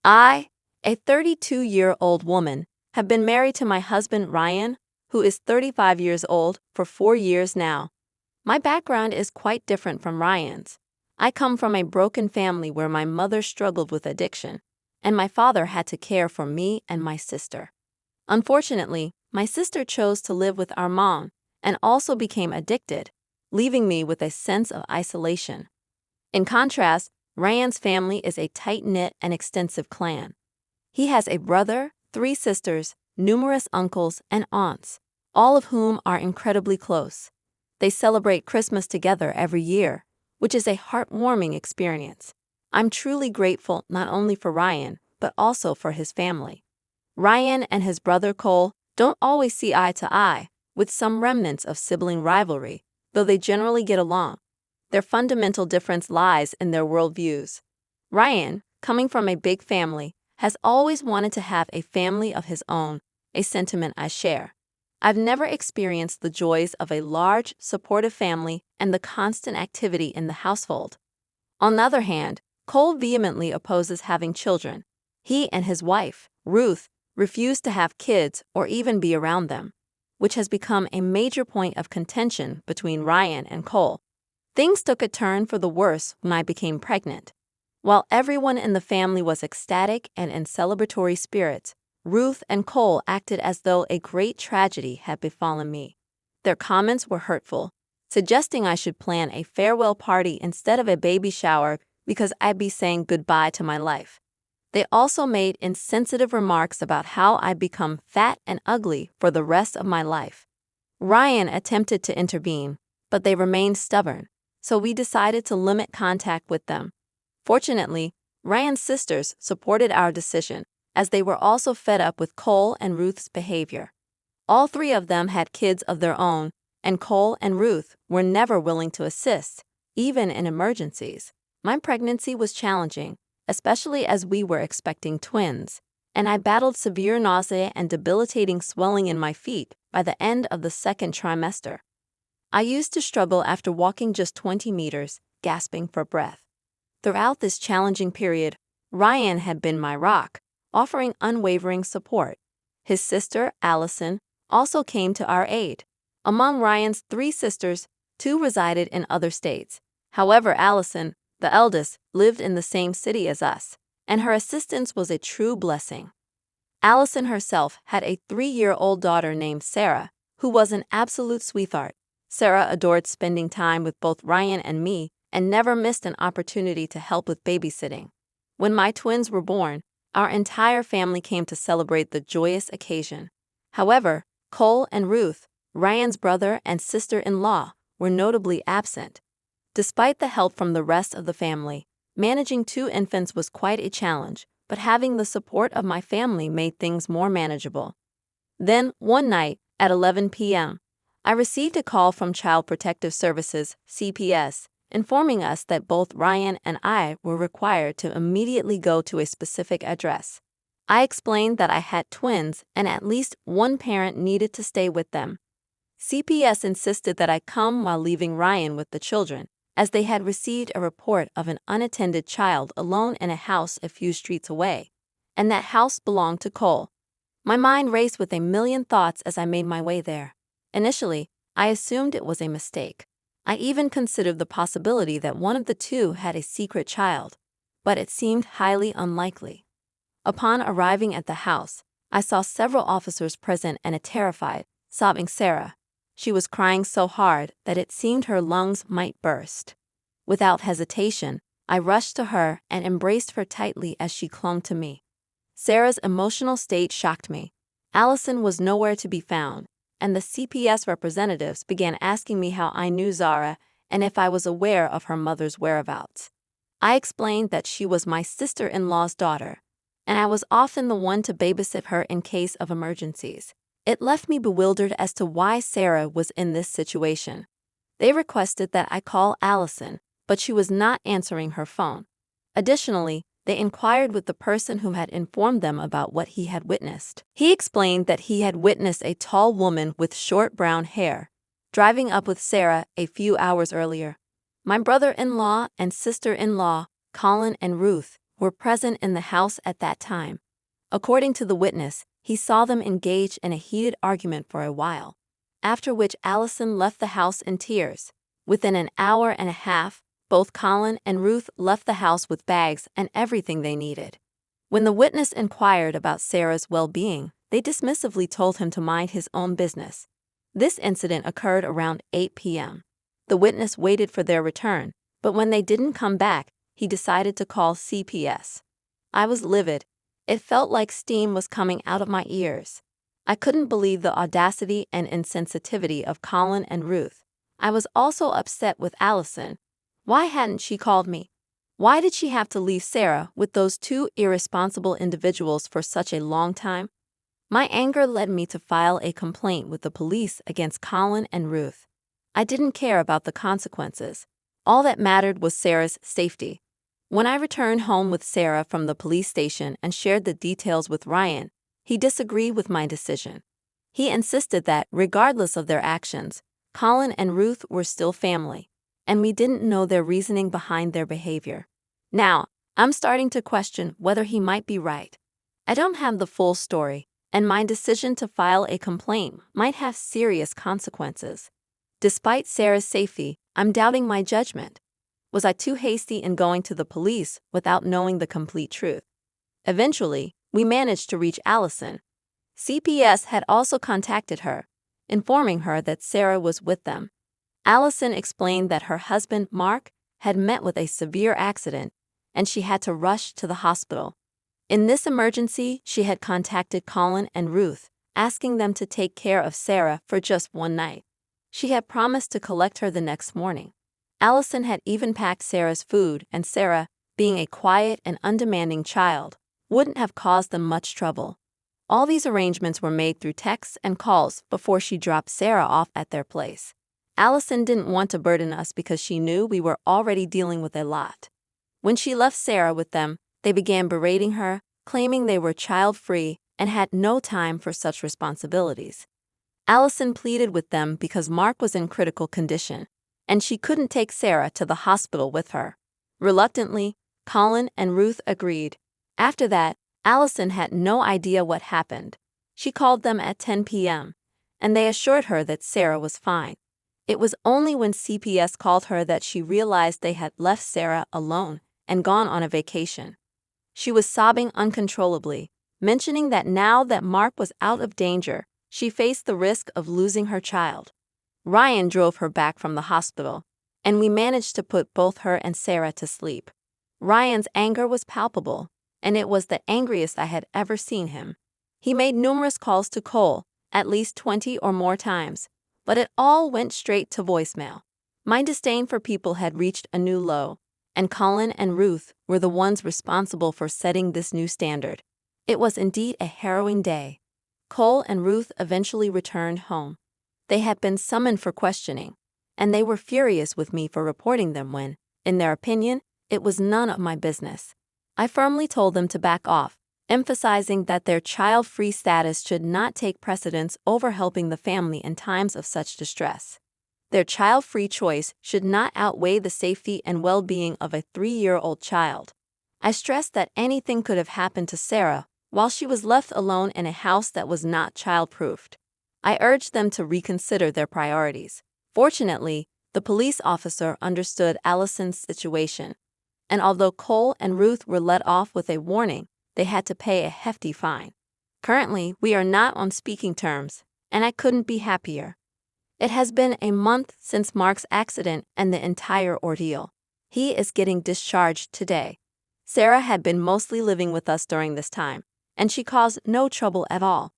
I, a 32-year-old woman, have been married to my husband Ryan, who is 35 years old, for 4 years now. My background is quite different from Ryan's. I come from a broken family where my mother struggled with addiction, and my father had to care for me and my sister. Unfortunately, my sister chose to live with our mom and also became addicted, leaving me with a sense of isolation. In contrast, Ryan's family is a tight-knit and extensive clan. He has a brother, 3 sisters, numerous uncles and aunts, all of whom are incredibly close. They celebrate Christmas together every year, which is a heartwarming experience. I'm truly grateful not only for Ryan, but also for his family. Ryan and his brother Cole don't always see eye to eye, with some remnants of sibling rivalry, though they generally get along. Their fundamental difference lies in their worldviews. Ryan, coming from a big family, has always wanted to have a family of his own, a sentiment I share. I've never experienced the joys of a large, supportive family and the constant activity in the household. On the other hand, Cole vehemently opposes having children. He and his wife, Ruth, refuse to have kids or even be around them, which has become a major point of contention between Ryan and Cole. Things took a turn for the worse when I became pregnant. While everyone in the family was ecstatic and in celebratory spirits, Ruth and Cole acted as though a great tragedy had befallen me. Their comments were hurtful, suggesting I should plan a farewell party instead of a baby shower because I'd be saying goodbye to my life. They also made insensitive remarks about how I'd become fat and ugly for the rest of my life. Ryan attempted to intervene, but they remained stubborn, so we decided to limit contact with them. Fortunately, Ryan's sisters supported our decision, as they were also fed up with Cole and Ruth's behavior. All 3 of them had kids of their own, and Cole and Ruth were never willing to assist, even in emergencies. My pregnancy was challenging, especially as we were expecting twins, and I battled severe nausea and debilitating swelling in my feet by the end of the 2nd trimester. I used to struggle after walking just 20 meters, gasping for breath. Throughout this challenging period, Ryan had been my rock, offering unwavering support. His sister, Allison, also came to our aid. Among Ryan's 3 sisters, 2 resided in other states. However, Allison, the eldest, lived in the same city as us, and her assistance was a true blessing. Allison herself had a 3-year-old daughter named Sarah, who was an absolute sweetheart. Sarah adored spending time with both Ryan and me and never missed an opportunity to help with babysitting. When my twins were born, our entire family came to celebrate the joyous occasion. However, Cole and Ruth, Ryan's brother and sister-in-law, were notably absent. Despite the help from the rest of the family, managing 2 infants was quite a challenge, but having the support of my family made things more manageable. Then, one night, at 11 p.m., I received a call from Child Protective Services, CPS, informing us that both Ryan and I were required to immediately go to a specific address. I explained that I had twins and at least one parent needed to stay with them. CPS insisted that I come while leaving Ryan with the children, as they had received a report of an unattended child alone in a house a few streets away, and that house belonged to Cole. My mind raced with a million thoughts as I made my way there. Initially, I assumed it was a mistake. I even considered the possibility that one of the 2 had a secret child, but it seemed highly unlikely. Upon arriving at the house, I saw several officers present and a terrified, sobbing Sarah. She was crying so hard that it seemed her lungs might burst. Without hesitation, I rushed to her and embraced her tightly as she clung to me. Sarah's emotional state shocked me. Allison was nowhere to be found, and the CPS representatives began asking me how I knew Zara and if I was aware of her mother's whereabouts. I explained that she was my sister-in-law's daughter, and I was often the one to babysit her in case of emergencies. It left me bewildered as to why Sarah was in this situation. They requested that I call Allison, but she was not answering her phone. Additionally, they inquired with the person who had informed them about what he had witnessed. He explained that he had witnessed a tall woman with short brown hair driving up with Sarah a few hours earlier. My brother-in-law and sister-in-law, Colin and Ruth, were present in the house at that time. According to the witness, he saw them engage in a heated argument for a while, after which Allison left the house in tears. Within an hour and a half, both Colin and Ruth left the house with bags and everything they needed. When the witness inquired about Sarah's well-being, they dismissively told him to mind his own business. This incident occurred around 8 p.m. The witness waited for their return, but when they didn't come back, he decided to call CPS. I was livid. It felt like steam was coming out of my ears. I couldn't believe the audacity and insensitivity of Colin and Ruth. I was also upset with Allison. Why hadn't she called me? Why did she have to leave Sarah with those two irresponsible individuals for such a long time? My anger led me to file a complaint with the police against Colin and Ruth. I didn't care about the consequences. All that mattered was Sarah's safety. When I returned home with Sarah from the police station and shared the details with Ryan, he disagreed with my decision. He insisted that, regardless of their actions, Colin and Ruth were still family, and we didn't know their reasoning behind their behavior. Now, I'm starting to question whether he might be right. I don't have the full story, and my decision to file a complaint might have serious consequences. Despite Sarah's safety, I'm doubting my judgment. Was I too hasty in going to the police without knowing the complete truth? Eventually, we managed to reach Allison. CPS had also contacted her, informing her that Sarah was with them. Allison explained that her husband, Mark, had met with a severe accident, and she had to rush to the hospital. In this emergency, she had contacted Colin and Ruth, asking them to take care of Sarah for just one night. She had promised to collect her the next morning. Allison had even packed Sarah's food, and Sarah, being a quiet and undemanding child, wouldn't have caused them much trouble. All these arrangements were made through texts and calls before she dropped Sarah off at their place. Allison didn't want to burden us because she knew we were already dealing with a lot. When she left Sarah with them, they began berating her, claiming they were child-free and had no time for such responsibilities. Allison pleaded with them because Mark was in critical condition, and she couldn't take Sarah to the hospital with her. Reluctantly, Colin and Ruth agreed. After that, Allison had no idea what happened. She called them at 10 p.m., and they assured her that Sarah was fine. It was only when CPS called her that she realized they had left Sarah alone and gone on a vacation. She was sobbing uncontrollably, mentioning that now that Mark was out of danger, she faced the risk of losing her child. Ryan drove her back from the hospital, and we managed to put both her and Sarah to sleep. Ryan's anger was palpable, and it was the angriest I had ever seen him. He made numerous calls to Cole, at least 20 or more times, but it all went straight to voicemail. My disdain for people had reached a new low, and Colin and Ruth were the ones responsible for setting this new standard. It was indeed a harrowing day. Cole and Ruth eventually returned home. They had been summoned for questioning, and they were furious with me for reporting them when, in their opinion, it was none of my business. I firmly told them to back off, emphasizing that their child-free status should not take precedence over helping the family in times of such distress. Their child-free choice should not outweigh the safety and well-being of a 3-year-old child. I stressed that anything could have happened to Sarah while she was left alone in a house that was not child-proofed. I urged them to reconsider their priorities. Fortunately, the police officer understood Allison's situation, and although Cole and Ruth were let off with a warning, they had to pay a hefty fine. Currently, we are not on speaking terms, and I couldn't be happier. It has been a month since Mark's accident and the entire ordeal. He is getting discharged today. Sarah had been mostly living with us during this time, and she caused no trouble at all.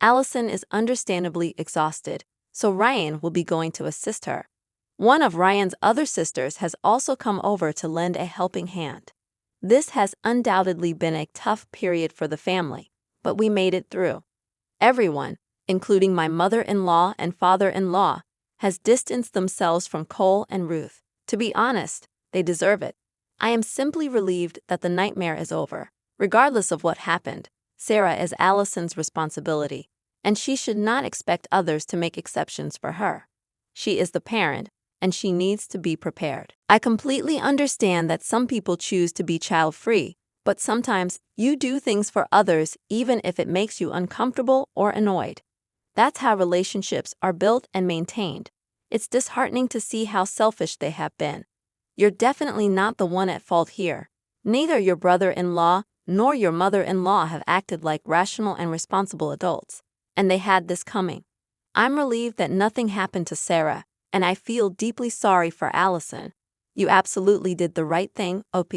Allison is understandably exhausted, so Ryan will be going to assist her. One of Ryan's other sisters has also come over to lend a helping hand. This has undoubtedly been a tough period for the family, but we made it through. Everyone, including my mother-in-law and father-in-law, has distanced themselves from Cole and Ruth. To be honest, they deserve it. I am simply relieved that the nightmare is over. Regardless of what happened, Sarah is Allison's responsibility, and she should not expect others to make exceptions for her. She is the parent, and she needs to be prepared. I completely understand that some people choose to be child-free, But sometimes you do things for others even if it makes you uncomfortable or annoyed. That's how relationships are built and maintained. It's disheartening to see how selfish they have been. You're definitely not the one at fault here. Neither your brother-in-law nor your mother-in-law have acted like rational and responsible adults, and they had this coming. I'm relieved that nothing happened to Sarah, and I feel deeply sorry for Allison. You absolutely did the right thing, OP.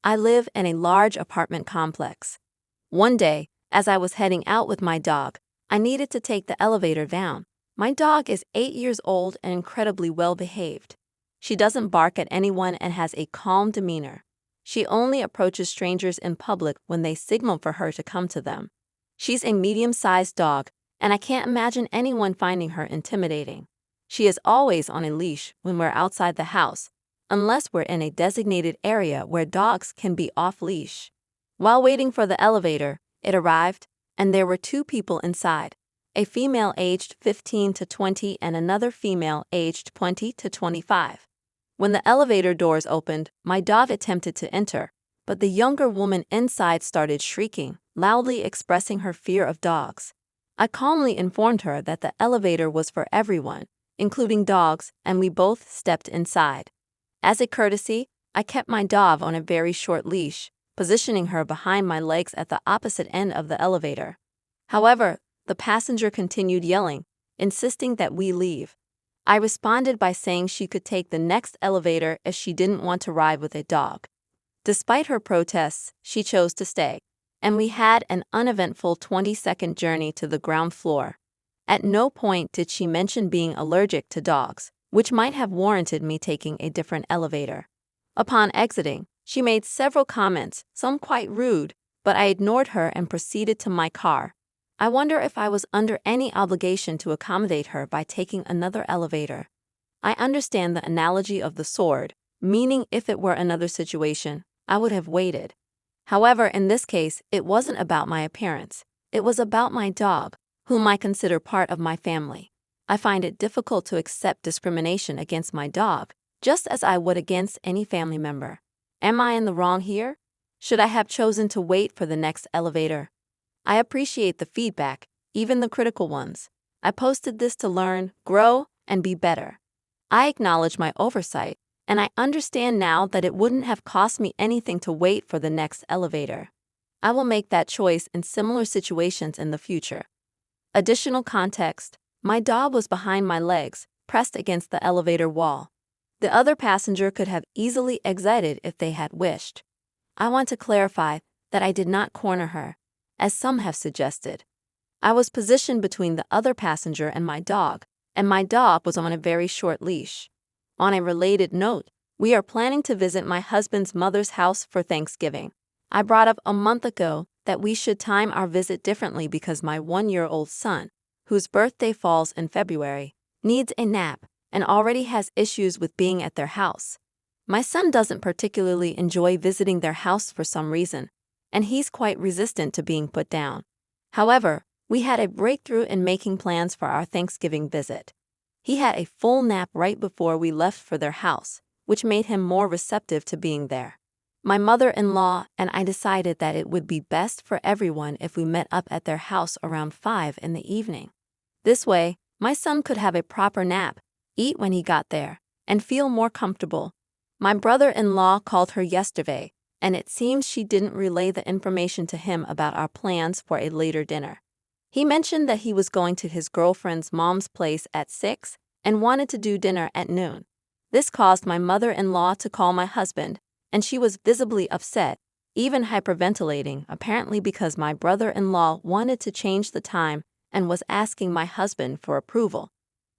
I live in a large apartment complex. One day, as I was heading out with my dog, I needed to take the elevator down. My dog is 8 years old and incredibly well-behaved. She doesn't bark at anyone and has a calm demeanor. She only approaches strangers in public when they signal for her to come to them. She's a medium-sized dog, and I can't imagine anyone finding her intimidating. She is always on a leash when we're outside the house, unless we're in a designated area where dogs can be off-leash. While waiting for the elevator, it arrived, and there were 2 people inside, a female aged 15 to 20 and another female aged 20 to 25. When the elevator doors opened, my dog attempted to enter, but the younger woman inside started shrieking, loudly expressing her fear of dogs. I calmly informed her that the elevator was for everyone, including dogs, and we both stepped inside. As a courtesy, I kept my dog on a very short leash, positioning her behind my legs at the opposite end of the elevator. However, the passenger continued yelling, insisting that we leave. I responded by saying she could take the next elevator if she didn't want to ride with a dog. Despite her protests, she chose to stay, and we had an uneventful 20-second journey to the ground floor. At no point did she mention being allergic to dogs, which might have warranted me taking a different elevator. Upon exiting, she made several comments, some quite rude, but I ignored her and proceeded to my car. I wonder if I was under any obligation to accommodate her by taking another elevator. I understand the analogy of the sword, meaning if it were another situation, I would have waited. However, in this case, it wasn't about my appearance. It was about my dog, whom I consider part of my family. I find it difficult to accept discrimination against my dog, just as I would against any family member. Am I in the wrong here? Should I have chosen to wait for the next elevator? I appreciate the feedback, even the critical ones. I posted this to learn, grow, and be better. I acknowledge my oversight, and I understand now that it wouldn't have cost me anything to wait for the next elevator. I will make that choice in similar situations in the future. Additional context: my dog was behind my legs, pressed against the elevator wall. The other passenger could have easily exited if they had wished. I want to clarify that I did not corner her, as some have suggested. I was positioned between the other passenger and my dog was on a very short leash. On a related note, we are planning to visit my husband's mother's house for Thanksgiving. I brought up a month ago that we should time our visit differently because my 1-year-old son, whose birthday falls in February, needs a nap and already has issues with being at their house. My son doesn't particularly enjoy visiting their house for some reason, and he's quite resistant to being put down. However, we had a breakthrough in making plans for our Thanksgiving visit. He had a full nap right before we left for their house, which made him more receptive to being there. My mother-in-law and I decided that it would be best for everyone if we met up at their house around 5 in the evening. This way, my son could have a proper nap, eat when he got there, and feel more comfortable. My brother-in-law called her yesterday, and it seems she didn't relay the information to him about our plans for a later dinner. He mentioned that he was going to his girlfriend's mom's place at 6 and wanted to do dinner at noon. This caused my mother-in-law to call my husband, and she was visibly upset, even hyperventilating, apparently because my brother-in-law wanted to change the time and was asking my husband for approval.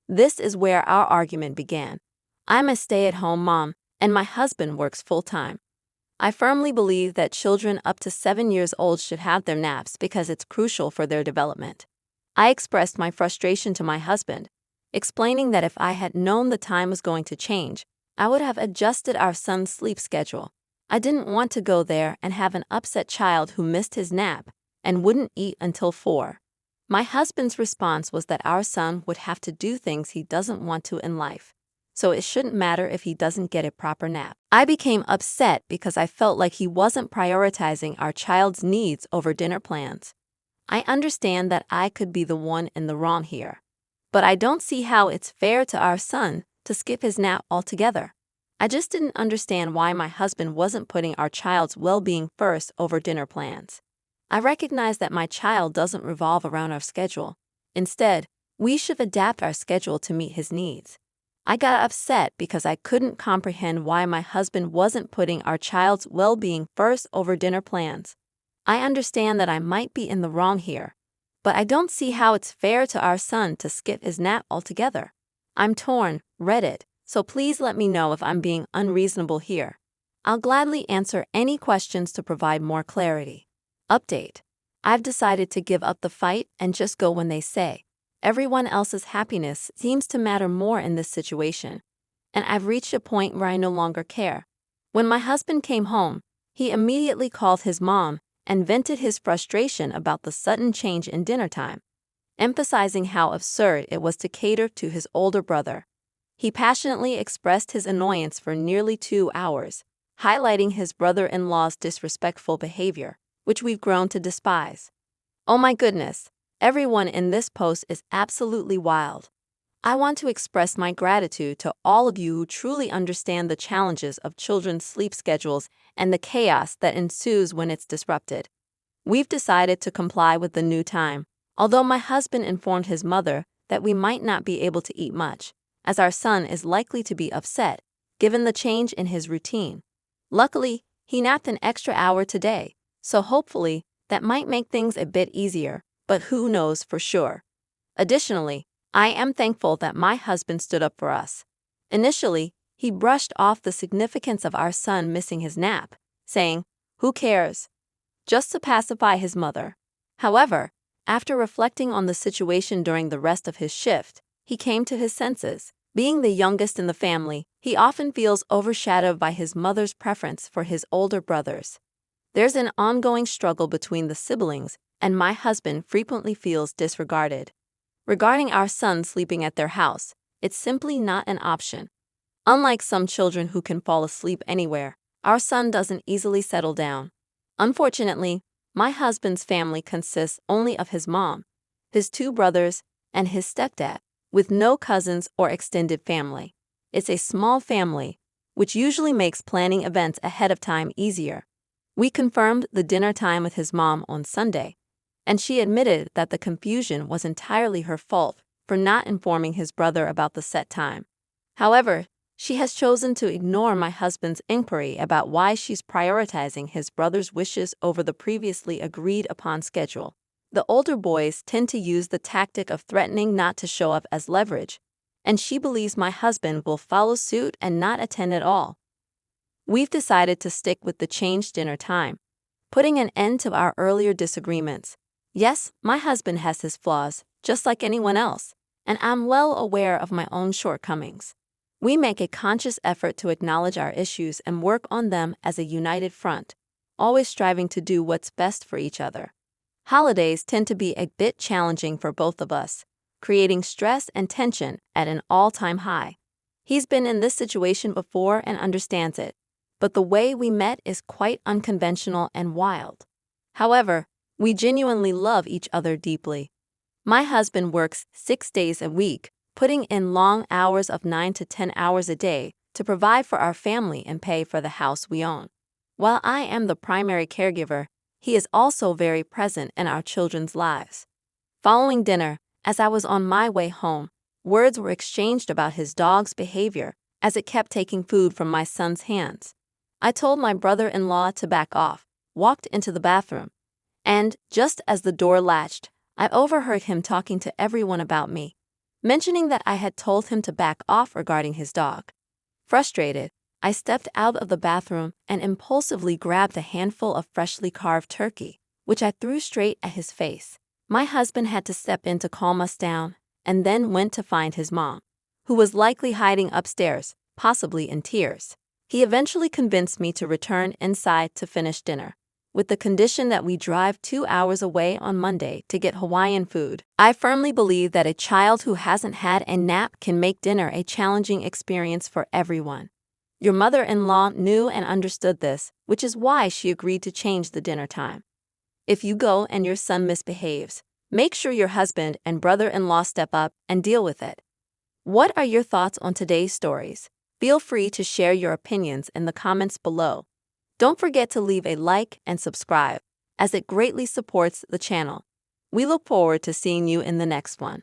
This is where our argument began. I'm a stay-at-home mom, and my husband works full-time. I firmly believe that children up to 7 years old should have their naps because it's crucial for their development. I expressed my frustration to my husband, explaining that if I had known the time was going to change, I would have adjusted our son's sleep schedule. I didn't want to go there and have an upset child who missed his nap and wouldn't eat until 4. My husband's response was that our son would have to do things he doesn't want to in life. so it shouldn't matter if he doesn't get a proper nap. I became upset because I felt like he wasn't prioritizing our child's needs over dinner plans. I understand that I could be the one in the wrong here, but I don't see how it's fair to our son to skip his nap altogether. I just didn't understand why my husband wasn't putting our child's well-being first over dinner plans. I recognize that my child doesn't revolve around our schedule. Instead, we should adapt our schedule to meet his needs. I got upset because I couldn't comprehend why my husband wasn't putting our child's well-being first over dinner plans. I understand that I might be in the wrong here, but I don't see how it's fair to our son to skip his nap altogether. I'm torn, Reddit, so please let me know if I'm being unreasonable here. I'll gladly answer any questions to provide more clarity. Update. I've decided to give up the fight and just go when they say. Everyone else's happiness seems to matter more in this situation, and I've reached a point where I no longer care. When my husband came home, he immediately called his mom and vented his frustration about the sudden change in dinner time, emphasizing how absurd it was to cater to his older brother. He passionately expressed his annoyance for nearly 2 hours, highlighting his brother-in-law's disrespectful behavior, which we've grown to despise. Oh my goodness, everyone in this post is absolutely wild. I want to express my gratitude to all of you who truly understand the challenges of children's sleep schedules and the chaos that ensues when it's disrupted. We've decided to comply with the new time, although my husband informed his mother that we might not be able to eat much, as our son is likely to be upset, given the change in his routine. Luckily, he napped an extra hour today, so hopefully that might make things a bit easier, but who knows for sure. Additionally, I am thankful that my husband stood up for us. Initially, he brushed off the significance of our son missing his nap, saying, "Who cares?" just to pacify his mother. However, after reflecting on the situation during the rest of his shift, he came to his senses. Being the youngest in the family, he often feels overshadowed by his mother's preference for his older brothers. There's an ongoing struggle between the siblings, and my husband frequently feels disregarded. Regarding our son sleeping at their house, it's simply not an option. Unlike some children who can fall asleep anywhere, our son doesn't easily settle down. Unfortunately, my husband's family consists only of his mom, his 2 brothers, and his stepdad, with no cousins or extended family. It's a small family, which usually makes planning events ahead of time easier. We confirmed the dinner time with his mom on Sunday, and she admitted that the confusion was entirely her fault for not informing his brother about the set time. However, she has chosen to ignore my husband's inquiry about why she's prioritizing his brother's wishes over the previously agreed-upon schedule. The older boys tend to use the tactic of threatening not to show up as leverage, and she believes my husband will follow suit and not attend at all. We've decided to stick with the changed dinner time, putting an end to our earlier disagreements. Yes, my husband has his flaws, just like anyone else, and I'm well aware of my own shortcomings. We make a conscious effort to acknowledge our issues and work on them as a united front, always striving to do what's best for each other. Holidays tend to be a bit challenging for both of us, creating stress and tension at an all-time high. He's been in this situation before and understands it, but the way we met is quite unconventional and wild. However, we genuinely love each other deeply. My husband works 6 days a week, putting in long hours of 9 to 10 hours a day to provide for our family and pay for the house we own. While I am the primary caregiver, he is also very present in our children's lives. Following dinner, as I was on my way home, words were exchanged about his dog's behavior as it kept taking food from my son's hands. I told my brother-in-law to back off, walked into the bathroom, and just as the door latched, I overheard him talking to everyone about me, mentioning that I had told him to back off regarding his dog. Frustrated, I stepped out of the bathroom and impulsively grabbed a handful of freshly carved turkey, which I threw straight at his face. My husband had to step in to calm us down, and then went to find his mom, who was likely hiding upstairs, possibly in tears. He eventually convinced me to return inside to finish dinner. with the condition that we drive 2 hours away on Monday to get Hawaiian food. I firmly believe that a child who hasn't had a nap can make dinner a challenging experience for everyone. Your mother-in-law knew and understood this, which is why she agreed to change the dinner time. If you go and your son misbehaves, make sure your husband and brother-in-law step up and deal with it. What are your thoughts on today's stories? Feel free to share your opinions in the comments below. Don't forget to leave a like and subscribe, as it greatly supports the channel. We look forward to seeing you in the next one.